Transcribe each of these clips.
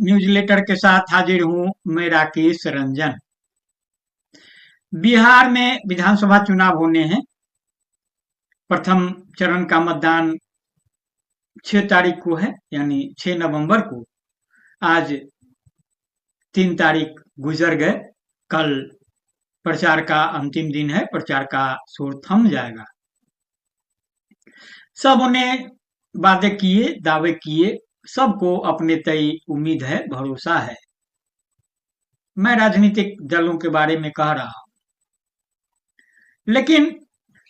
Newsletter के साथ हाजिर हूं। मैं राकेश रंजन। बिहार में विधानसभा चुनाव होने हैं। प्रथम चरण का मतदान 6 तारीख को है, यानी 6 नवंबर को। आज 3 तारीख गुजर गए। कल प्रचार का अंतिम दिन है। प्रचार का शोर थम जाएगा। सबने वादे किए, दावे किए, सबको अपने तय उम्मीद है, भरोसा है। मैं राजनीतिक दलों के बारे में कह रहा हूं, लेकिन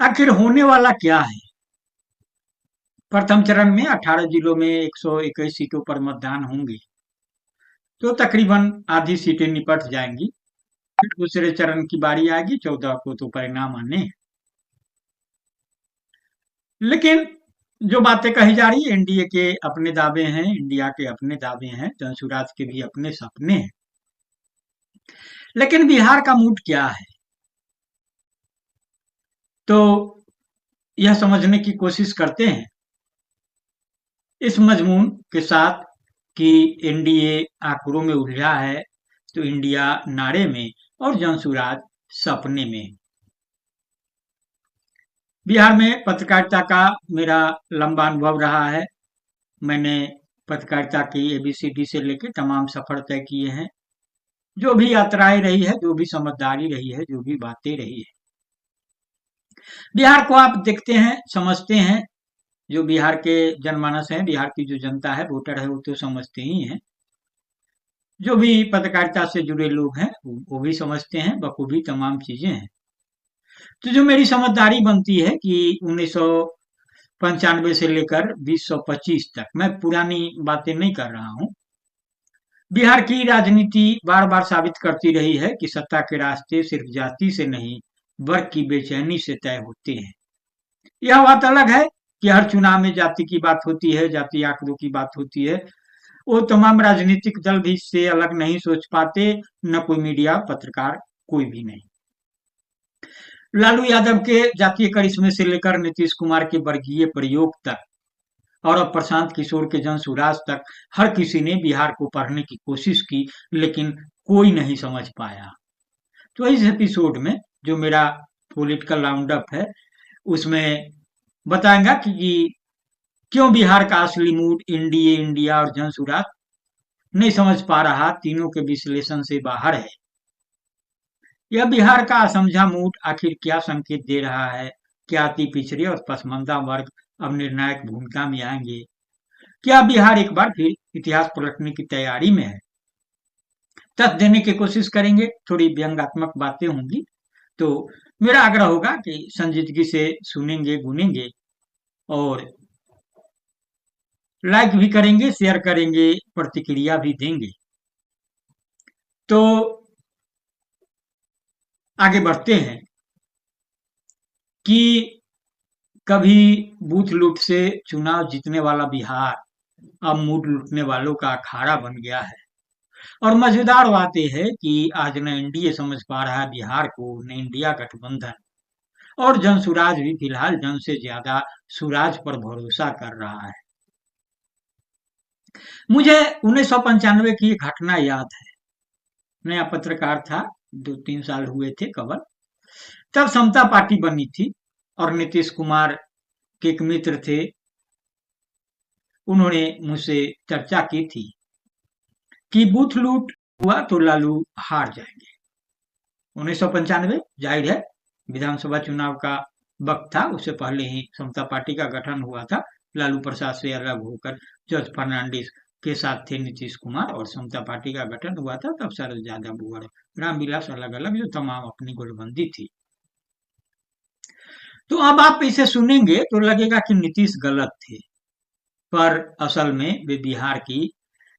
आखिर होने वाला क्या है? प्रथम चरण में 18 जिलों में 121 सीटों पर मतदान होंगे, तो तकरीबन आधी सीटें निपट जाएंगी। फिर दूसरे चरण की बारी आएगी, 14 को तो परिणाम आने हैं। लेकिन जो बातें कही जा रही है, एनडीए के अपने दावे हैं, इंडिया के अपने दावे हैं, जनसुराज के भी अपने सपने हैं। लेकिन बिहार का मूड क्या है, तो यह समझने की कोशिश करते हैं इस मजमून के साथ कि एनडीए आंकड़ों में उलझा है, तो इंडिया नारे में और जनसुराज सपने में। बिहार में पत्रकारिता का मेरा लंबा अनुभव रहा है। मैंने पत्रकारिता की एबीसीडी से लेकर तमाम सफर तय किए हैं। जो भी यात्राएं रही है, जो भी समझदारी रही है, जो भी बातें रही है, बिहार को आप देखते हैं, समझते हैं। जो बिहार के जनमानस है, बिहार की जो जनता है, वोटर है, वो तो समझते ही हैं। जो भी पत्रकारिता से जुड़े लोग हैं, वो भी समझते हैं बखूबी तमाम चीजें हैं। तो जो मेरी समझदारी बनती है कि 1995 से लेकर 2025 तक, मैं पुरानी बातें नहीं कर रहा हूँ। बिहार की राजनीति बार बार साबित करती रही है कि सत्ता के रास्ते सिर्फ जाति से नहीं, वर्ग की बेचैनी से तय होते हैं। यह बात अलग है कि हर चुनाव में जाति की बात होती है, जाति आंकड़ों की बात होती है। वो तमाम राजनीतिक दल भी इससे अलग नहीं सोच पाते, न कोई मीडिया, पत्रकार, कोई भी नहीं। लालू यादव के जातीय करिश्मे से लेकर नीतीश कुमार के वर्गीय प्रयोग तक और अब प्रशांत किशोर के जनसुराज तक, हर किसी ने बिहार को पढ़ने की कोशिश की, लेकिन कोई नहीं समझ पाया। तो इस एपिसोड में जो मेरा पॉलिटिकल राउंड अप है, उसमें बताएंगा कि क्यों बिहार का असली मूड एनडीए, इंडिया और जनसुराज नहीं समझ पा रहा, तीनों के विश्लेषण से बाहर है। यह बिहार का असमझा मूड आखिर क्या संकेत दे रहा है? क्या अति पिछड़े और पसमानदा वर्ग अब निर्णायक भूमिका में आएंगे? क्या बिहार एक बार फिर इतिहास पलटने की तैयारी में है? तथ्य देने की कोशिश करेंगे, थोड़ी व्यंग्यात्मक बातें होंगी। तो मेरा आग्रह होगा कि संजीदगी से सुनेंगे, गुनेंगे और लाइक भी करेंगे, शेयर करेंगे, प्रतिक्रिया भी देंगे। तो आगे बढ़ते हैं कि कभी बूथ लूट से चुनाव जीतने वाला बिहार अब मूड लूटने वालों का अखाड़ा बन गया है। और मजेदार बात यह है कि आज न एनडीए समझ पा रहा है बिहार को, न इंडिया गठबंधन, और जनसुराज भी फिलहाल जन से ज्यादा सुराज पर भरोसा कर रहा है। मुझे 1995 की एक घटना याद है। नया पत्रकार था, 2-3 साल हुए थे कवर। तब समता पार्टी बनी थी और नीतीश कुमार के एक मित्र थे, उन्होंने मुझसे चर्चा की थी कि बूथ लूट हुआ तो लालू हार जाएंगे। 1995 जाहिर है विधानसभा चुनाव का वक्त था, उससे पहले ही समता पार्टी का गठन हुआ था। लालू प्रसाद से अलग होकर जॉर्ज फर्नांडिस के साथ थे नीतीश कुमार, और समता पार्टी का गठन हुआ था। तब शरद यादव और रामविलास अलग अलग, जो तमाम अपनी गोलबंदी थी। तो अब आप इसे सुनेंगे तो लगेगा कि नीतीश गलत थे, पर असल में वे बिहार की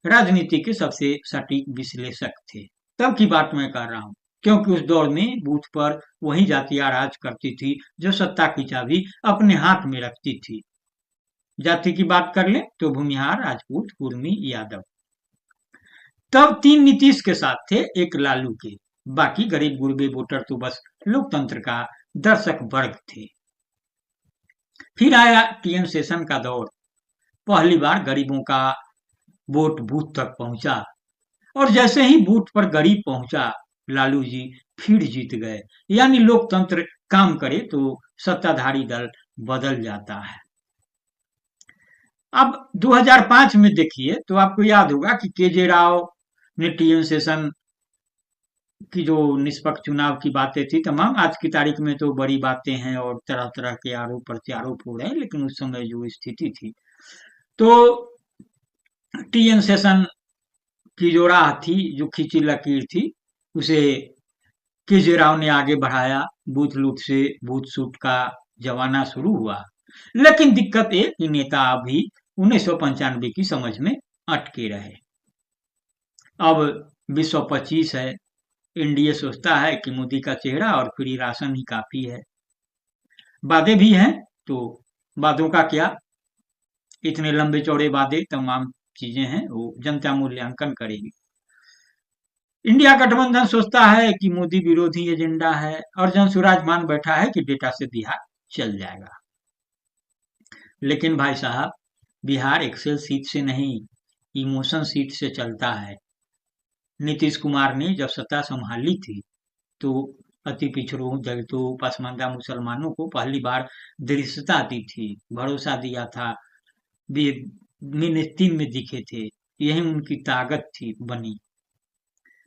राजनीति के सबसे सटीक विश्लेषक थे। तब की बात मैं कर रहा हूँ, क्योंकि उस दौर में बूथ पर वही जातियां राज करती थी जो सत्ता की चाबी अपने हाथ में रखती थी। जाति की बात कर ले तो भूमिहार, राजपूत, कुर्मी, यादव। तब 3 नीतीश के साथ थे, एक लालू के। बाकी गरीब गुरबे वोटर तो बस लोकतंत्र का दर्शक वर्ग थे। फिर आया टीएम सेशन का दौर। पहली बार गरीबों का वोट बूथ तक पहुंचा। और जैसे ही बूथ पर गरीब पहुंचा, लालू जी फिर जीत गए। यानी लोकतंत्र काम करे तो सत्ताधारी दल बदल जाता है। अब 2005 में देखिए तो आपको याद होगा कि केजे राव ने टीएन शेषन की जो निष्पक्ष चुनाव की बातें थी तमाम, आज की तारीख में तो बड़ी बातें हैं और तरह तरह के आरोप प्रत्यारोप हो रहे हैं, लेकिन उस समय जो स्थिति थी, तो टीएन शेषन की जो राह थी, जो खींची लकीर थी, उसे केजे राव ने आगे बढ़ाया। बूथ लूट से बूथ सूट का जमाना शुरू हुआ। लेकिन दिक्कत ये कि नेता अभी 1995 की समझ में अटके रहे। अब 2025 है, एनडीए सोचता है कि मोदी का चेहरा और फ्री राशन ही काफी है। वादे भी हैं, तो वादों का क्या, इतने लंबे चौड़े वादे, तमाम चीजें हैं, वो जनता मूल्यांकन करेगी। इंडिया गठबंधन सोचता है कि मोदी विरोधी एजेंडा है, और जनसुराज मान बैठा है कि डेटा से बिहार चल जाएगा। लेकिन भाई साहब, बिहार एक्सेल सीट से नहीं, इमोशन सीट से चलता है। नीतीश कुमार ने जब सत्ता संभाली थी, तो अति पिछड़ों, दलितों, पसमानदा मुसलमानों को पहली बार दृश्यता दी थी, भरोसा दिया था, वे मिनिस्ट्री में दिखे थे, यही उनकी ताकत थी बनी।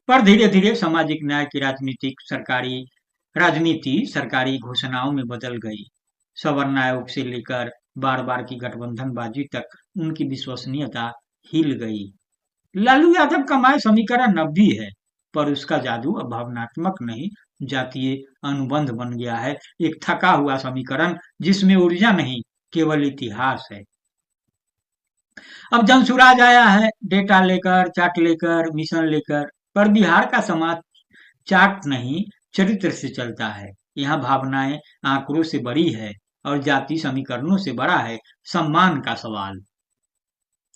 पर धीरे धीरे सामाजिक न्याय की राजनीति सरकारी घोषणाओं में बदल गई। सवर्ण आयोग से लेकर बार बार की गठबंधनबाजी तक उनकी विश्वसनीयता हिल गई। लालू यादव का माय समीकरण अब भी है, पर उसका जादू अब भावनात्मक नहीं, जातीय अनुबंध बन गया है। एक थका हुआ समीकरण जिसमें ऊर्जा नहीं, केवल इतिहास है। अब जनसुराज आया है, डेटा लेकर, चार्ट लेकर, मिशन लेकर, पर बिहार का समाज चार्ट नहीं, चरित्र से चलता है। यहाँ भावनाएं आंकड़ों से बड़ी है, और जाति समीकरणों से बड़ा है सम्मान का सवाल।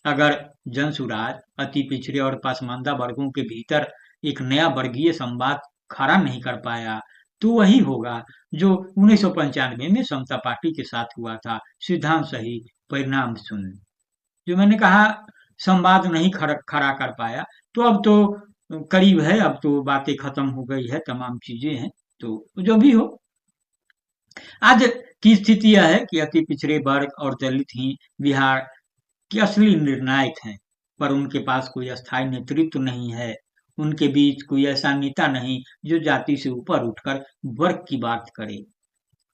अगर जनसुराज अति पिछड़े और पसमानदा वर्गों के भीतर एक नया वर्गीय संवाद खड़ा नहीं कर पाया, तो वही होगा जो 1995 में समता पार्टी के साथ हुआ था। सिद्धांत सही, परिणाम शून्य। जो मैंने कहा, संवाद नहीं खड़ा कर पाया, तो अब तो करीब है, अब तो बातें खत्म हो गई है, तमाम चीजें हैं, तो जो भी हो, आज की स्थिति यह है कि अति पिछड़े वर्ग और दलित ही बिहार के असली निर्णायक हैं, पर उनके पास कोई अस्थायी नेतृत्व नहीं है। उनके बीच कोई ऐसा नेता नहीं जो जाति से ऊपर उठकर वर्ग की बात करे।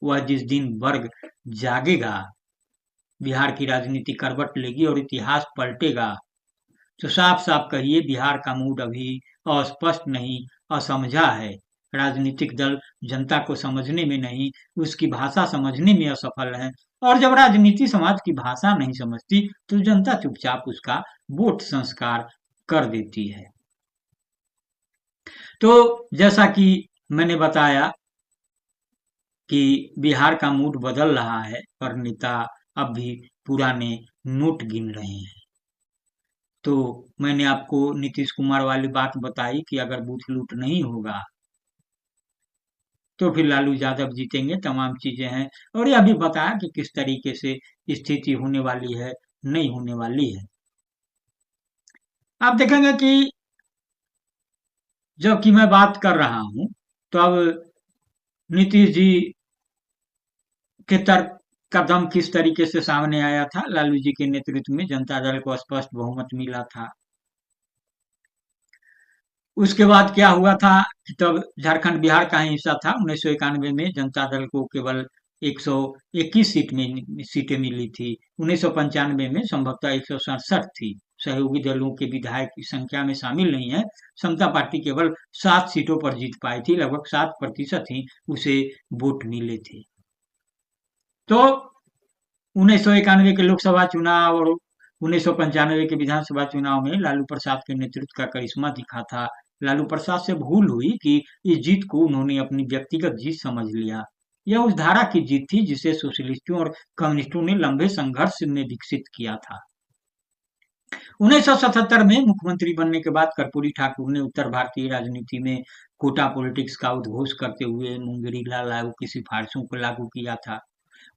वह जिस दिन वर्ग जागेगा, बिहार की राजनीति करवट लेगी और इतिहास पलटेगा। तो साफ साफ कहिए, बिहार का मूड अभी अस्पष्ट नहीं, असमझा है। राजनीतिक दल जनता को समझने में नहीं, उसकी भाषा समझने में असफल है, और जब राजनीति समाज की भाषा नहीं समझती, तो जनता चुपचाप उसका वोट संस्कार कर देती है। तो जैसा कि मैंने बताया कि बिहार का मूड बदल रहा है, पर नेता अब भी पुराने नोट गिन रहे हैं। तो मैंने आपको नीतीश कुमार वाली बात बताई कि अगर बूथ लूट नहीं होगा, तो फिर लालू यादव जीतेंगे, तमाम चीजें हैं। और यह भी बताया कि किस तरीके से स्थिति होने वाली है, नहीं होने वाली है। आप देखेंगे कि जब कि मैं बात कर रहा हूं, तो अब नीतीश जी के तर्क का दम किस तरीके से सामने आया था। लालू जी के नेतृत्व में जनता दल को स्पष्ट बहुमत मिला था। उसके बाद क्या हुआ था कि तब झारखंड बिहार का ही हिस्सा था। 1991 में जनता दल को केवल 121 सीटें मिली थी। 1995 में संभवतः 167 थी। सहयोगी दलों के विधायक की संख्या में शामिल नहीं है। समता पार्टी केवल 7 सीटों पर जीत पाई थी, लगभग 7% ही उसे वोट मिले थे। तो 1991 के लोकसभा चुनाव और 1995 के विधानसभा चुनाव में लालू प्रसाद के नेतृत्व का करिश्मा दिखा था। लालू प्रसाद से भूल हुई कि इस जीत को उन्होंने अपनी व्यक्तिगत जीत समझ लिया। यह उस धारा की जीत थी जिसे सोशलिस्टों और कम्युनिस्टों ने लंबे संघर्ष में विकसित किया था। 1977 में मुख्यमंत्री बनने के बाद कर्पूरी ठाकुर ने उत्तर भारतीय राजनीति में कोटा पॉलिटिक्स का उद्घोष करते हुए मुंगेरी लाल आयोग की सिफारिशों को लागू किया था।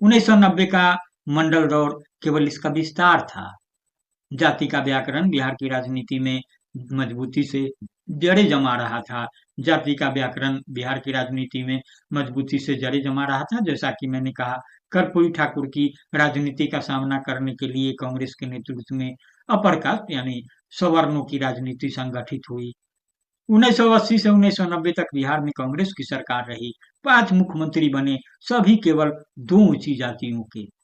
1990 का मंडल दौर केवल इसका विस्तार था। जाति का व्याकरण बिहार की राजनीति में मजबूती से जड़ें जमा रहा था। जाति का व्याकरण बिहार की राजनीति में मजबूती से जड़ें जमा रहा था। जैसा कि मैंने कहा, कर्पूरी ठाकुर की राजनीति का सामना करने के लिए कांग्रेस के नेतृत्व में अपर कास्ट यानी सवर्णों की राजनीति संगठित हुई। 1980 से 1990 तक बिहार में कांग्रेस की सरकार रही। 5 मुख्यमंत्री बने, सभी केवल 2 ऊंची जातियों के।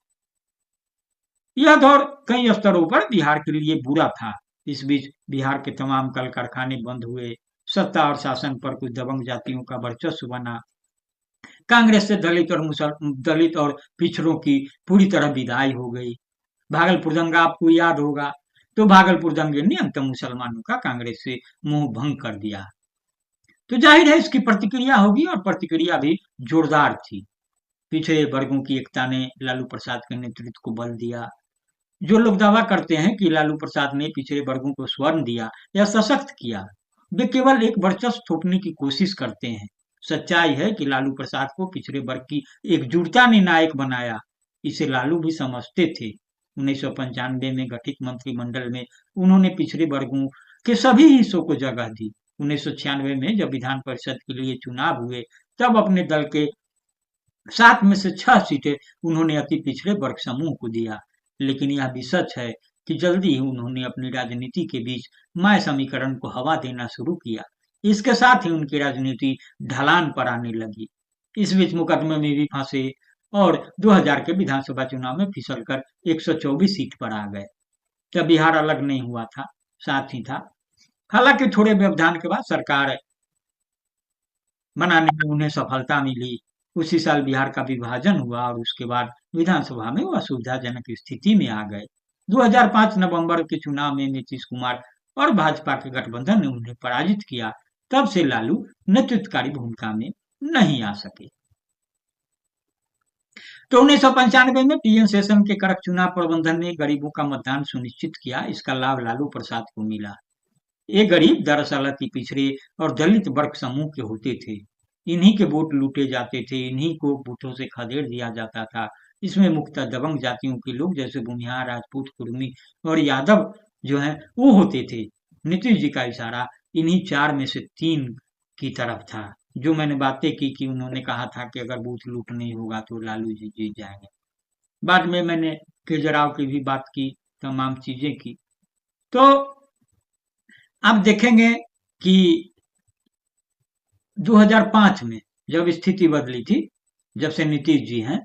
यह दौर कई स्तरों पर बिहार के लिए बुरा था। इस बीच बिहार के तमाम कल कारखाने बंद हुए, सत्ता और शासन पर कुछ दबंग जातियों का वर्चस्व बना। कांग्रेस से दलित और पिछड़ों की पूरी तरह विदाई हो गई। भागलपुर दंगा आपको याद होगा। तो भागलपुर दंगे ने अंत मुसलमानों का कांग्रेस से मोह भंग कर दिया। तो जाहिर है इसकी प्रतिक्रिया होगी, और प्रतिक्रिया भी जोरदार थी। पिछड़े वर्गों की एकता ने लालू प्रसाद के नेतृत्व को बल दिया। जो लोग दावा करते हैं कि लालू प्रसाद ने पिछड़े वर्गों को स्वर्ण दिया या सशक्त किया, वे केवल एक वर्चस्व थोपने की कोशिश करते हैं। सच्चाई है कि लालू प्रसाद को पिछड़े वर्ग की एकजुटता ने नायक बनाया। इसे लालू भी समझते थे। 1995 में गठित मंत्रिमंडल में उन्होंने पिछड़े वर्गों के सभी हिस्सों को जगह दी। 1996 में जब विधान परिषद के लिए चुनाव हुए, तब अपने दल के 7 में से 6 सीटें उन्होंने अति पिछड़े वर्ग समूह को दिया। लेकिन यह भी सच है कि जल्दी ही उन्होंने अपनी राजनीति के बीच माय समीकरण को हवा देना शुरू किया। इसके साथ ही उनकी राजनीति ढलान पर आने लगी। इस बीच मुकदमे में भी फंसे और 2000 के विधानसभा चुनाव में फिसलकर 124 सीट पर आ गए। तब बिहार अलग नहीं हुआ था, साथ ही था। हालांकि थोड़े व्यवधान के बाद सरकार बनाने में उन्हें सफलता मिली। उसी साल बिहार का विभाजन हुआ और उसके बाद विधानसभा में वो असुविधाजनक स्थिति में आ गए। 2005 नवंबर के चुनाव में नीतीश कुमार और भाजपा के गठबंधन ने उन्हें पराजित किया। तब से लालू नेतृत्वकारी भूमिका में नहीं आ सके। तो 1995 में टीएन शेषन के कड़क चुनाव प्रबंधन ने गरीबों का मतदान सुनिश्चित किया। इसका लाभ लालू प्रसाद को मिला। ये गरीब दरअसल अति पिछड़े और दलित वर्ग समूह के होते थे। इन्हीं के वोट लूटे जाते थे, इन्हीं को बूथों से खदेड़ दिया जाता था। इसमें मुख्यतः दबंग जातियों के लोग जैसे भूमिहार, राजपूत, कुर्मी और यादव जो हैं वो होते थे। नीतीश जी का इशारा इन्हीं 4 में से 3 की तरफ था। जो मैंने बातें की कि उन्होंने कहा था कि अगर बूथ लूट नहीं होगा तो लालू जी जीत जाएंगे। बाद में मैंने केजरीवाल की भी बात की, तमाम चीजें की। तो आप देखेंगे कि 2005 में जब स्थिति बदली थी, जब से नीतीश जी हैं,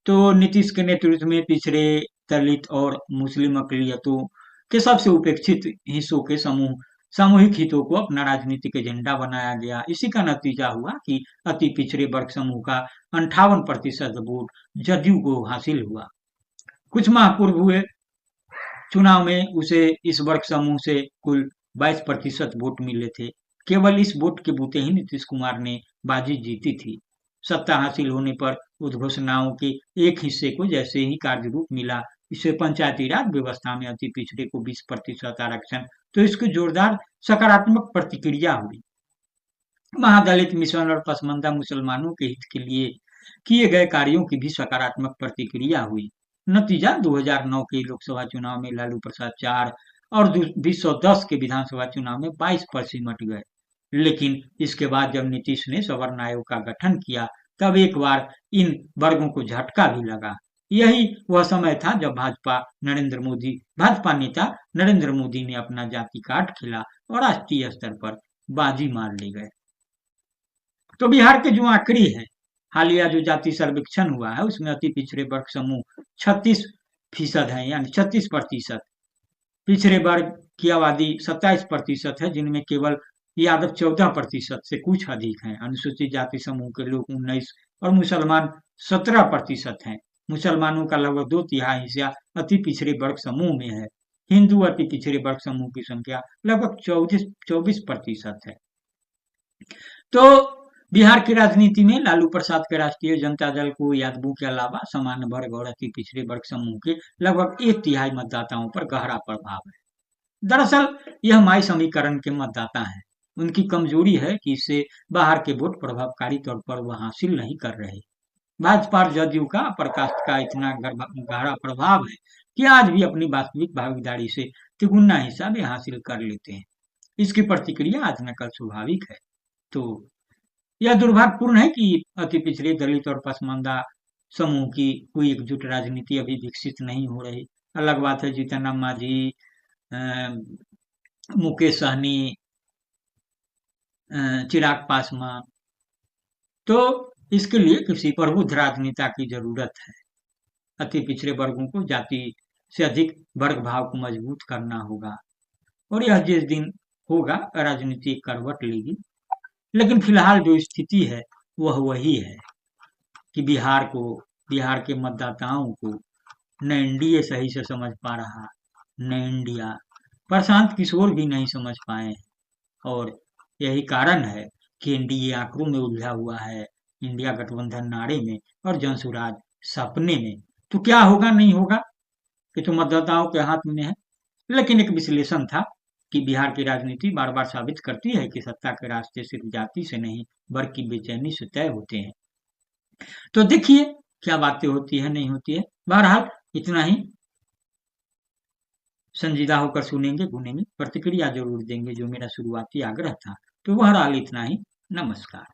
तो नीतीश के नेतृत्व में पिछड़े, दलित और मुस्लिम अकलियतों के सबसे उपेक्षित हिस्सों के सामूहिक हितों को अपना राजनीतिक एजेंडा बनाया गया। इसी का नतीजा हुआ कि अति पिछड़े वर्ग समूह का 58% वोट जदयू को हासिल हुआ। कुछ माह पूर्व हुए चुनाव में उसे इस वर्ग समूह से कुल 22% वोट मिले थे। केवल इस वोट के बूते ही नीतीश कुमार ने बाजी जीती थी। सत्ता हासिल होने पर उद्घोषणाओं के एक हिस्से को जैसे ही कार्यरूप मिला, इसे पंचायती राज व्यवस्था में अति पिछड़े को 20% आरक्षण, तो इसकी जोरदार सकारात्मक प्रतिक्रिया हुई। महादलित मिशन और पसमानदा मुसलमानों के हित के लिए किए गए कार्यों की भी सकारात्मक प्रतिक्रिया हुई। नतीजा 2009 के लोकसभा चुनाव में लालू प्रसाद 4 और 2010 के विधानसभा चुनाव में 22 पर सिमट गए। लेकिन इसके बाद जब नीतीश ने सवर्ण आयोग का गठन किया, तब एक बार इन वर्गों को झटका भी लगा। यही वह समय था जब भाजपा नेता नरेंद्र मोदी ने अपना जाति कार्ड खेला और राष्ट्रीय स्तर पर बाजी मार ले गए। तो बिहार के जो आंकड़े हैं, हालिया जो जाति सर्वेक्षण हुआ है, उसमें अति पिछड़े वर्ग समूह 36% है, यानी 36%। पिछड़े वर्ग की आबादी 27% है, जिनमें केवल यादव 14% से कुछ अधिक हैं। अनुसूचित जाति समूह के लोग 19 और मुसलमान 17% हैं। मुसलमानों का लगभग 2/3 हिस्सा अति पिछड़े वर्ग समूह में है। हिंदू अति पिछड़े वर्ग समूह की संख्या लगभग 24% है। तो बिहार की राजनीति में लालू प्रसाद के राष्ट्रीय जनता दल को यादवों के अलावा सामान्य वर्ग और अति पिछड़े वर्ग समूह के लगभग 1/3 मतदाताओं पर गहरा प्रभाव है। दरअसल यह माई समीकरण के मतदाता हैं। उनकी कमजोरी है कि इससे बाहर के वोट प्रभावकारी तौर पर वह हासिल नहीं कर रहे। भाजपा और जदयू का प्रकाश का इतना गहरा प्रभाव है कि आज भी अपनी वास्तविक भागीदारी से तिगुना हिस्सा वे हासिल कर लेते हैं। इसकी प्रतिक्रिया आज न कल स्वाभाविक है। तो यह दुर्भाग्यपूर्ण है कि अति पिछड़े दलित और पसमानदा समूह की कोई एकजुट राजनीति अभी विकसित नहीं हो रही। अलग बात है जीतन राम मांझी, अ, मुकेश सहनी, चिराग पासवान, तो इसके लिए किसी प्रबुद्ध राजनेता की जरूरत है। अति पिछड़े वर्गों को जाति से अधिक वर्ग भाव को मजबूत करना होगा और यह जिस दिन होगा राजनीति एक करवट लेगी। लेकिन फिलहाल जो स्थिति है वह वही है कि बिहार के मतदाताओं को न एनडीए सही से समझ पा रहा, न इंडिया, प्रशांत किशोर भी नहीं समझ पाए हैं। और यही कारण है कि एनडीए आंकड़ों में उलझा हुआ है, इंडिया गठबंधन नारे में और जनसुराज सपने में। तो क्या होगा नहीं होगा ये तो मतदाताओं के हाथ में है। लेकिन एक विश्लेषण था कि बिहार की राजनीति बार बार साबित करती है कि सत्ता के रास्ते सिर्फ जाति से नहीं बल्कि बेचैनी से तय होते हैं। तो देखिए क्या बातें होती है नहीं होती है। बहरहाल इतना ही, संजीदा होकर सुनेंगे गुनेंगे, प्रतिक्रिया जरूर देंगे जो मेरा शुरुआती आग्रह था। तो बहरहाल इतना ही, नमस्कार।